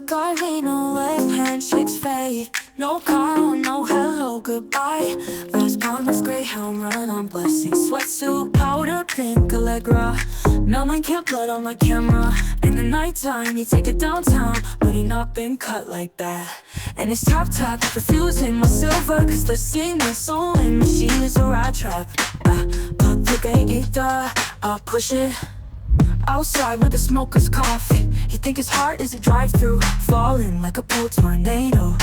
guy, ain't no way, handshakes fade. No call, no hello, goodbye. Last promise, Greyhound, run on blessings. Sweatsuit, powder, pink, Allegra. Numbing can't blood on my camera. In the nighttime, you take it downtown, but he not been cut like that. And his top refusing my silver, cause the singer sewing machine is a rat trap. Pop the gator, I'll push it. Outside with the smoker's coffee. He think his heart is a drive-through, falling like a pole tornado.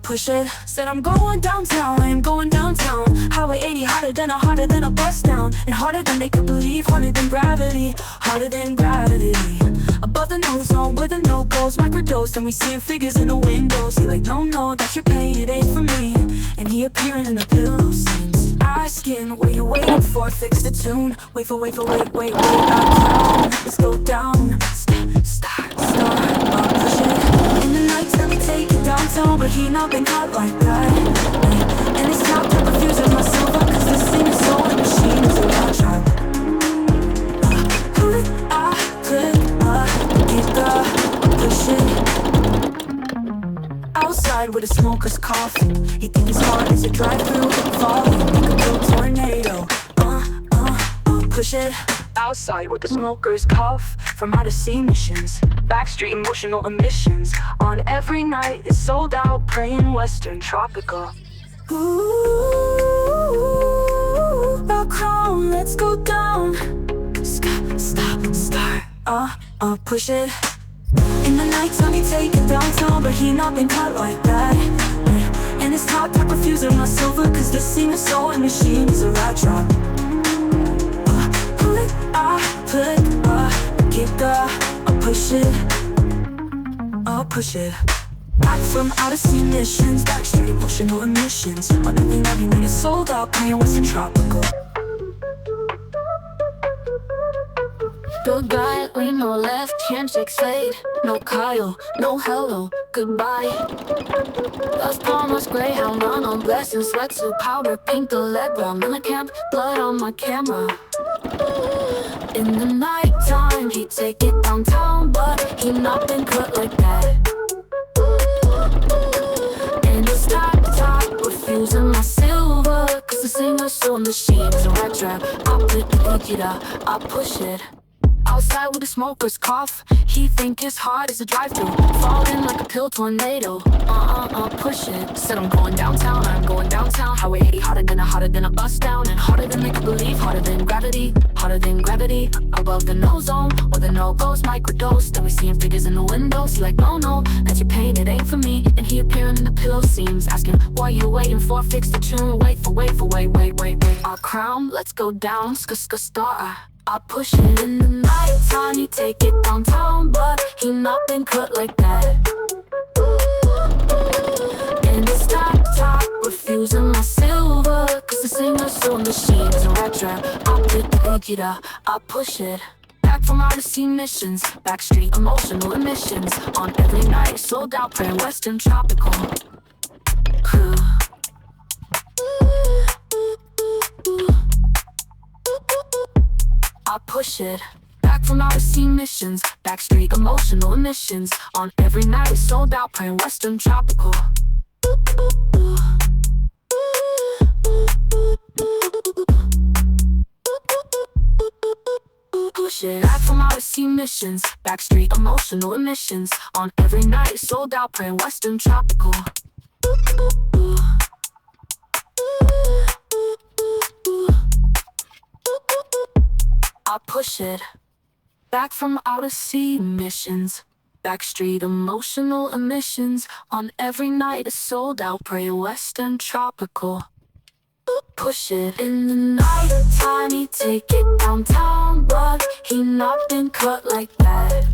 Push it. Said I'm going downtown, I'm going downtown. Highway 80 harder than a bus down. And harder than they could believe, harder than gravity. Harder than gravity. Above the nose zone where the no goes, microdose. And we seeing figures in the windows. He like, no, that's your pain, it ain't for me. And he appearing in the pillow scenes. Asking, what you waiting for? Fix the tune. Wait, let's go down. Start, push it. In the night, let me take it downtown, but he not been caught like that. And it's top refusing my silver, cause this thing is so in machine is a lot sharp. Push it. Outside with a smoker's coffee. He think his heart is a drive-through, falling like a little tornado. Push it. Outside with the smoker's cough from out of sea missions. Backstreet emotional emissions. On every night it's sold out, praying Western tropical. Ooh, our crown, let's go down. Start. Push it. In the nighttime he take it downtown, but he not been cut like that. And his top refusing my silver, cause the singer sewing machine is a rat trap. Push it. Back from out of sea missions, backstreet emotional emissions. On every night it's sold out, playing Western tropical. Good guy, lean no left, handshakes fade. No Kyle, no hello, goodbye. Last promise, Greyhound, run on blessings. Sweatsuit, powder, pink, Allegra. In the camp, blood on my camera. In the nighttime, he take it downtown, but he not been cut like that. And his top refusing my silver, cause the singer's so machine is a rat trap. I put the guitar, I push it. Outside with the smoker's cough. He think his heart is a drive-through, falling like a pill tornado. Push it. Said I'm going downtown, Highway 80 harder than a bus down. And harder than they could believe, harder than gravity. Above the no zone where the no goes, microdose. Then we seeing figures in the windows. He like, no, that's your pain, it ain't for me. And he appearing in the pillow seams, asking, what you waiting for? Fix the tune, wait. Our crown, let's go down, star. I push it. In the nighttime, he take it downtown, but he not been cut like that. And his top refusing my silver, cause the singer's so machine is a rat trap. I put the guitar, I push it. Back from out of sea missions, backstreet emotional emissions. On every night, sold out, praying Western tropical. I push it. Back from out of sea missions, backstreet emotional emissions. On every night, sold out, praying Western tropical. Push it. Back from out of sea missions, backstreet emotional emissions. On every night, sold out, praying Western tropical. I push it. Back from out of sea missions, backstreet emotional emissions. On every night it's sold out, praying Western tropical. Push it. In the night time he take it downtown, but he not been cut like that.